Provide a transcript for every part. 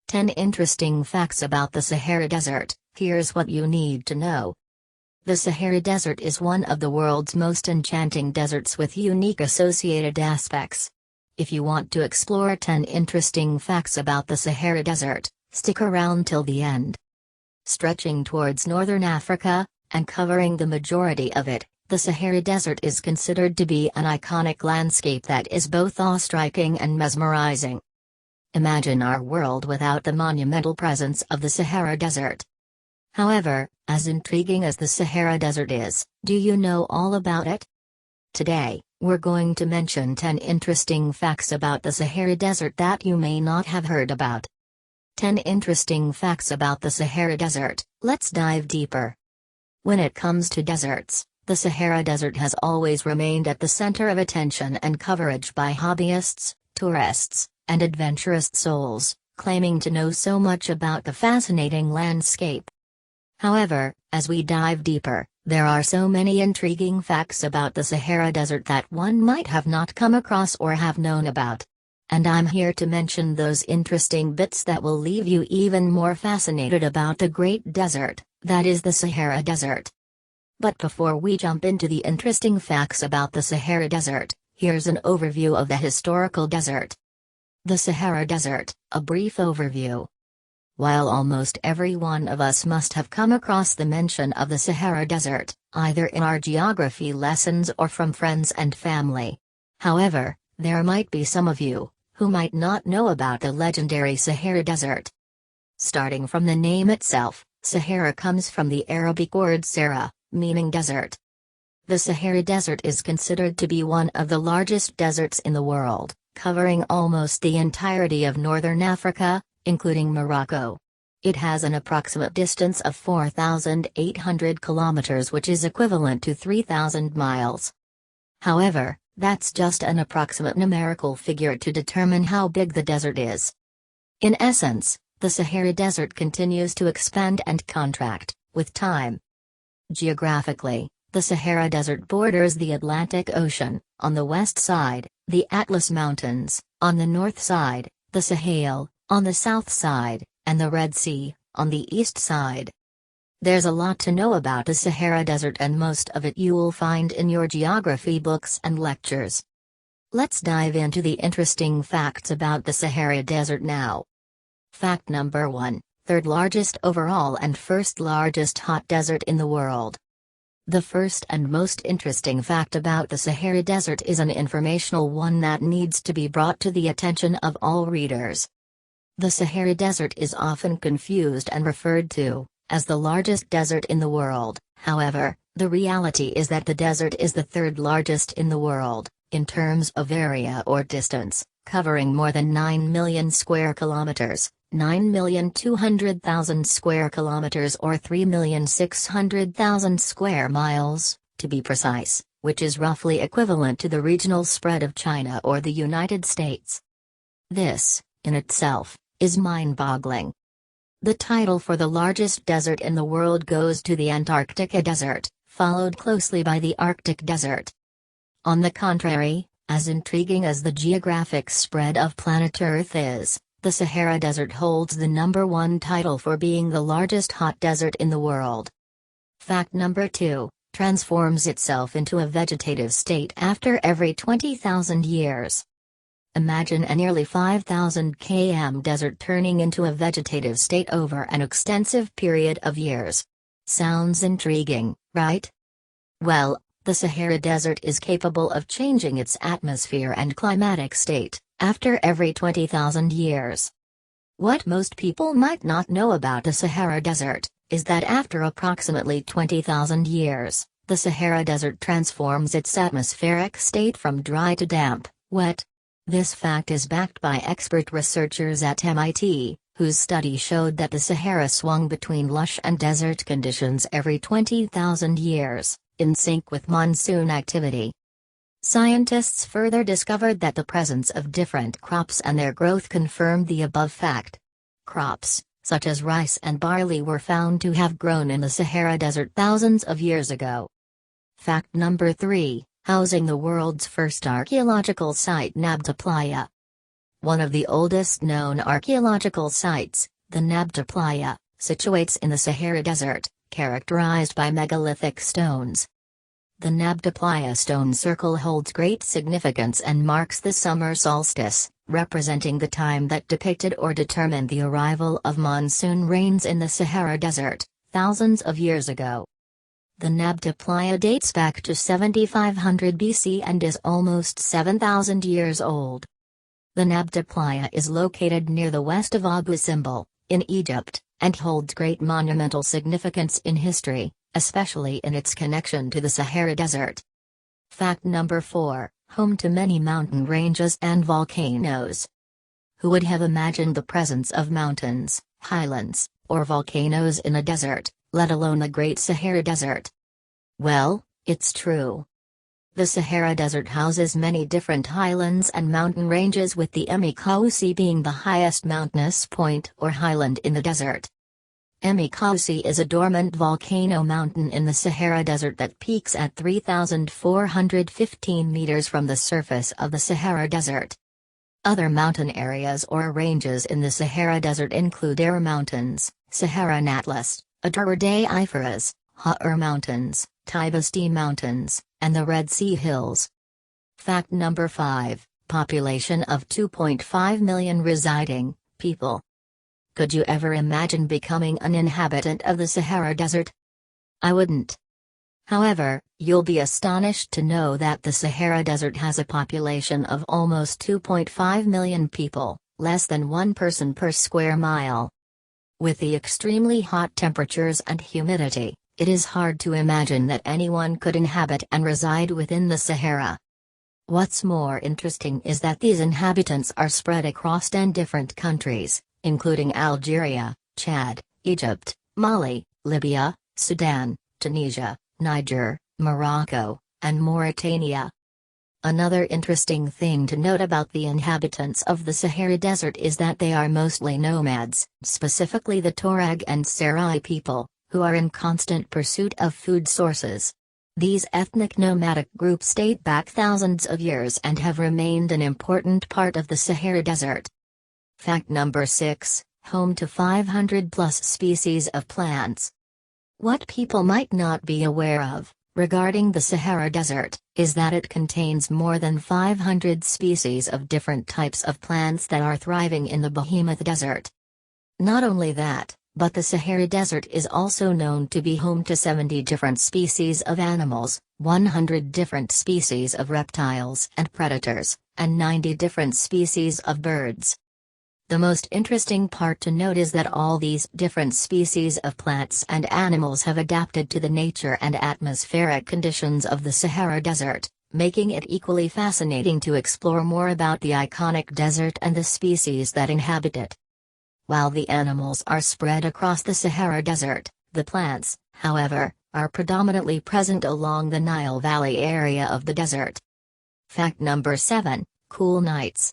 10 interesting facts about the Sahara Desert. Here's what you need to know. The Sahara Desert is one of the world's most enchanting deserts with unique associated aspects. If you want to explore 10 interesting facts about the Sahara Desert, stick around till the end. Stretching towards northern Africa, and covering the majority of it, the Sahara Desert is considered to be an iconic landscape that is both awe-striking and mesmerizing. Imagine our world without the monumental presence of the Sahara Desert. However, as intriguing as the Sahara Desert is, do you know all about it? Today, we're going to mention 10 interesting facts about the Sahara Desert that you may not have heard about. 10 interesting facts about the Sahara Desert. Let's dive deeper. When it comes to deserts, the Sahara Desert has always remained at the center of attention and coverage by hobbyists, tourists, and adventurous souls, claiming to know so much about the fascinating landscape. However, as we dive deeper, there are so many intriguing facts about the Sahara Desert that one might have not come across or have known about. And I'm here to mention those interesting bits that will leave you even more fascinated about the great desert, that is the Sahara Desert. But before we jump into the interesting facts about the Sahara Desert, here's an overview of the historical desert. The Sahara Desert, a brief overview. While almost every one of us must have come across the mention of the Sahara Desert, either in our geography lessons or from friends and family. However, there might be some of you who might not know about the legendary Sahara Desert. Starting from the name itself, Sahara comes from the Arabic word Sahara, meaning desert. The Sahara Desert is considered to be one of the largest deserts in the world, covering almost the entirety of northern Africa, including Morocco. It has an approximate distance of 4,800 kilometers, which is equivalent to 3,000 miles. However, that's just an approximate numerical figure to determine how big the desert is. In essence, the Sahara Desert continues to expand and contract with time. Geographically, the Sahara Desert borders the Atlantic Ocean, on the west side, the Atlas Mountains, on the north side, the Sahel, on the south side, and the Red Sea, on the east side. There's a lot to know about the Sahara Desert, and most of it you'll find in your geography books and lectures. Let's dive into the interesting facts about the Sahara Desert now. Fact number 1, third largest overall and first largest hot desert in the world. The first and most interesting fact about the Sahara Desert is an informational one that needs to be brought to the attention of all readers. The Sahara Desert is often confused and referred to as the largest desert in the world. However, the reality is that the desert is the third largest in the world, in terms of area or distance, covering more than 9 million square kilometers, 9,200,000 square kilometers, or 3,600,000 square miles, to be precise, which is roughly equivalent to the regional spread of China or the United States. This, in itself, is mind-boggling. The title for the largest desert in the world goes to the Antarctica Desert, followed closely by the Arctic Desert. On the contrary, as intriguing as the geographic spread of planet Earth is, the Sahara Desert holds the number 1 title for being the largest hot desert in the world. Fact number 2, transforms itself into a vegetative state after every 20,000 years. Imagine a nearly 5,000 km desert turning into a vegetative state over an extensive period of years. Sounds intriguing, right? Well, the Sahara Desert is capable of changing its atmosphere and climatic state after every 20,000 years. What most people might not know about the Sahara Desert is that after approximately 20,000 years, the Sahara Desert transforms its atmospheric state from dry to damp, wet. This fact is backed by expert researchers at MIT, whose study showed that the Sahara swung between lush and desert conditions every 20,000 years, in sync with monsoon activity. Scientists further discovered that the presence of different crops and their growth confirmed the above fact. Crops, such as rice and barley, were found to have grown in the Sahara Desert thousands of years ago. Fact number 3. Housing the world's first archaeological site, Nabta Playa. One of the oldest known archaeological sites, the Nabta Playa, situates in the Sahara Desert, characterized by megalithic stones. The Nabta Playa stone circle holds great significance and marks the summer solstice, representing the time that depicted or determined the arrival of monsoon rains in the Sahara Desert, thousands of years ago. The Nabta Playa dates back to 7500 BC and is almost 7,000 years old. The Nabta Playa is located near the west of Abu Simbel, in Egypt, and holds great monumental significance in history, especially in its connection to the Sahara Desert. Fact number 4, home to many mountain ranges and volcanoes. Who would have imagined the presence of mountains, highlands, or volcanoes in a desert, let alone the Great Sahara Desert? Well, it's true. The Sahara Desert houses many different highlands and mountain ranges, with the Emikausi being the highest mountainous point or highland in the desert. Emikausi is a dormant volcano mountain in the Sahara Desert that peaks at 3,415 meters from the surface of the Sahara Desert. Other mountain areas or ranges in the Sahara Desert include Air Mountains, Sahara Atlas, Adur de Ifaras, Ha'ur Mountains, Tibesti Mountains, and the Red Sea Hills. Fact number 5, population of 2.5 million residing people. Could you ever imagine becoming an inhabitant of the Sahara Desert? I wouldn't. However, you'll be astonished to know that the Sahara Desert has a population of almost 2.5 million people, less than one person per square mile. With the extremely hot temperatures and humidity, it is hard to imagine that anyone could inhabit and reside within the Sahara. What's more interesting is that these inhabitants are spread across 10 different countries, including Algeria, Chad, Egypt, Mali, Libya, Sudan, Tunisia, Niger, Morocco, and Mauritania. Another interesting thing to note about the inhabitants of the Sahara Desert is that they are mostly nomads, specifically the Tuareg and Sahrawi people, who are in constant pursuit of food sources. These ethnic nomadic groups date back thousands of years and have remained an important part of the Sahara Desert. Fact number 6, home to 500+ species of plants. What people might not be aware of, regarding the Sahara Desert, is that it contains more than 500 species of different types of plants that are thriving in the behemoth desert. Not only that, but the Sahara Desert is also known to be home to 70 different species of animals, 100 different species of reptiles and predators, and 90 different species of birds. The most interesting part to note is that all these different species of plants and animals have adapted to the nature and atmospheric conditions of the Sahara Desert, making it equally fascinating to explore more about the iconic desert and the species that inhabit it. While the animals are spread across the Sahara Desert, the plants, however, are predominantly present along the Nile Valley area of the desert. Fact number 7, cool nights.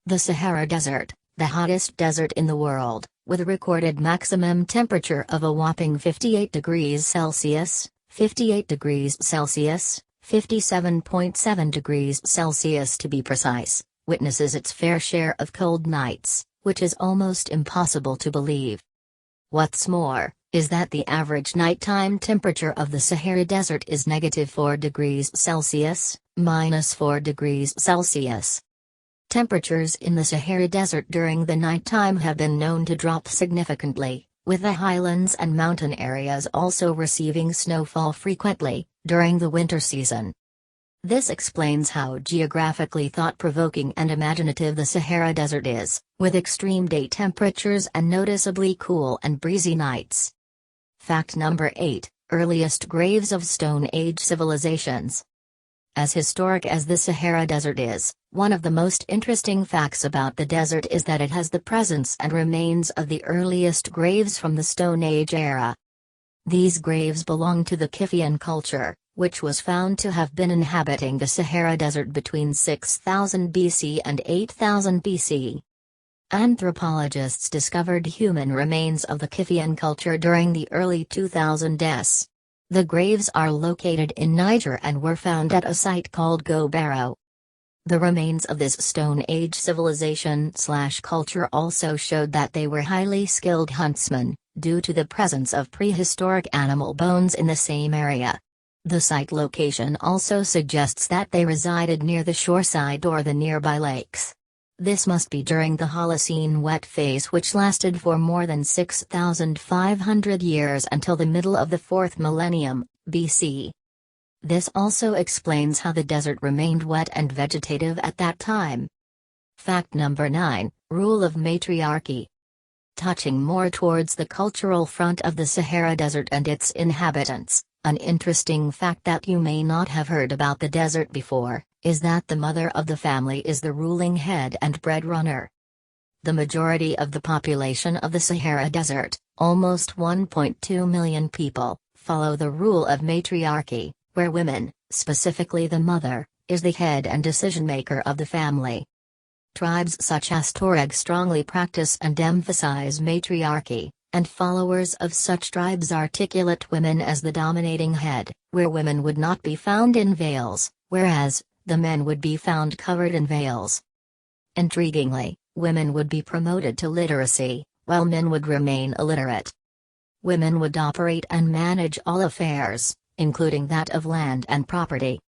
The Sahara Desert, the hottest desert in the world, with a recorded maximum temperature of a whopping 58 degrees Celsius, 58 degrees Celsius, 57.7 degrees Celsius to be precise, witnesses its fair share of cold nights, which is almost impossible to believe. What's more, is that the average nighttime temperature of the Sahara Desert is -4 degrees Celsius, -4 degrees Celsius. Temperatures in the Sahara Desert during the nighttime have been known to drop significantly, with the highlands and mountain areas also receiving snowfall frequently, during the winter season. This explains how geographically thought-provoking and imaginative the Sahara Desert is, with extreme day temperatures and noticeably cool and breezy nights. Fact number 8, earliest graves of Stone Age civilizations. As historic as the Sahara Desert is, one of the most interesting facts about the desert is that it has the presence and remains of the earliest graves from the Stone Age era. These graves belong to the Kiffian culture, which was found to have been inhabiting the Sahara Desert between 6000 BC and 8000 BC. Anthropologists discovered human remains of the Kiffian culture during the early 2000s. The graves are located in Niger and were found at a site called Gobero. The remains of this Stone Age civilization/culture also showed that they were highly skilled huntsmen, due to the presence of prehistoric animal bones in the same area. The site location also suggests that they resided near the shoreside or the nearby lakes. This must be during the Holocene wet phase, which lasted for more than 6,500 years until the middle of the 4th millennium, BC. This also explains how the desert remained wet and vegetative at that time. Fact number 9, Rule of Matriarchy. Touching more towards the cultural front of the Sahara Desert and its inhabitants, an interesting fact that you may not have heard about the desert before, is that the mother of the family is the ruling head and breadwinner. The majority of the population of the Sahara Desert, almost 1.2 million people, follow the rule of matriarchy, where women, specifically the mother, is the head and decision-maker of the family. Tribes such as Tuareg strongly practice and emphasize matriarchy, and followers of such tribes articulate women as the dominating head, where women would not be found in veils, whereas, the men would be found covered in veils. Intriguingly, women would be promoted to literacy, while men would remain illiterate. Women would operate and manage all affairs, including that of land and property.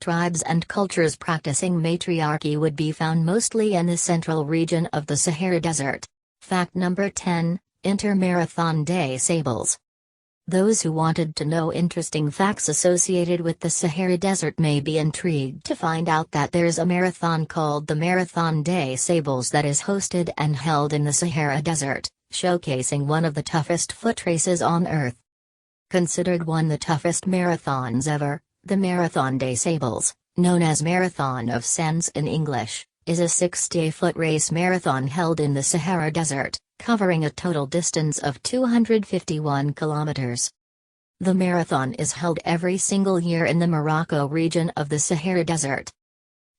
Tribes and cultures practicing matriarchy would be found mostly in the central region of the Sahara Desert. Fact number 10, Inter-Marathon des Sables. Those who wanted to know interesting facts associated with the Sahara Desert may be intrigued to find out that there's a marathon called the Marathon des Sables that is hosted and held in the Sahara Desert, showcasing one of the toughest foot races on Earth. Considered one of the toughest marathons ever, the Marathon des Sables, known as Marathon of Sands in English, is a 60-foot race marathon held in the Sahara Desert, covering a total distance of 251 kilometers. The marathon is held every single year in the Morocco region of the Sahara Desert.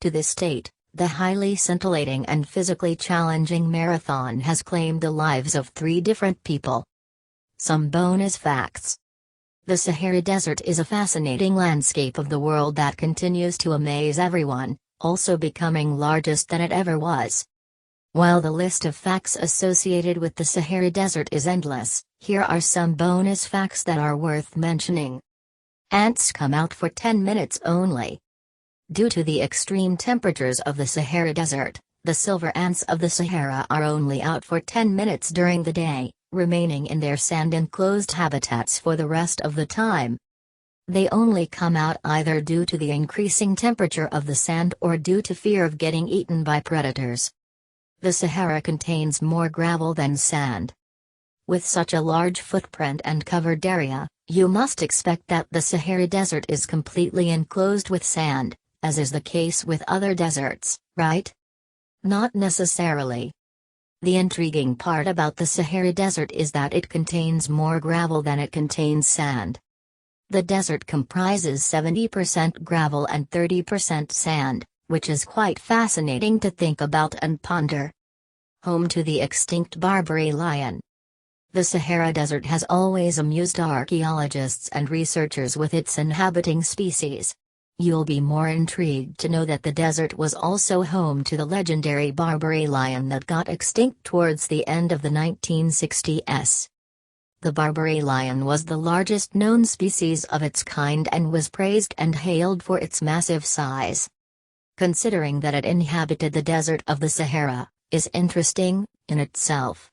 To this date, the highly scintillating and physically challenging marathon has claimed the lives of 3 different people. Some bonus facts. The Sahara Desert is a fascinating landscape of the world that continues to amaze everyone, also becoming largest than it ever was. While the list of facts associated with the Sahara Desert is endless, here are some bonus facts that are worth mentioning. Ants come out for 10 minutes only. Due to the extreme temperatures of the Sahara Desert, the silver ants of the Sahara are only out for 10 minutes during the day, remaining in their sand-enclosed habitats for the rest of the time. They only come out either due to the increasing temperature of the sand or due to fear of getting eaten by predators. The Sahara contains more gravel than sand. With such a large footprint and covered area, you must expect that the Sahara Desert is completely enclosed with sand, as is the case with other deserts, right? Not necessarily. The intriguing part about the Sahara Desert is that it contains more gravel than it contains sand. The desert comprises 70% gravel and 30% sand, which is quite fascinating to think about and ponder. Home to the extinct Barbary lion. The Sahara Desert has always amused archaeologists and researchers with its inhabiting species. You'll be more intrigued to know that the desert was also home to the legendary Barbary lion that got extinct towards the end of the 1960s. The Barbary lion was the largest known species of its kind and was praised and hailed for its massive size. Considering that it inhabited the desert of the Sahara, is interesting in itself.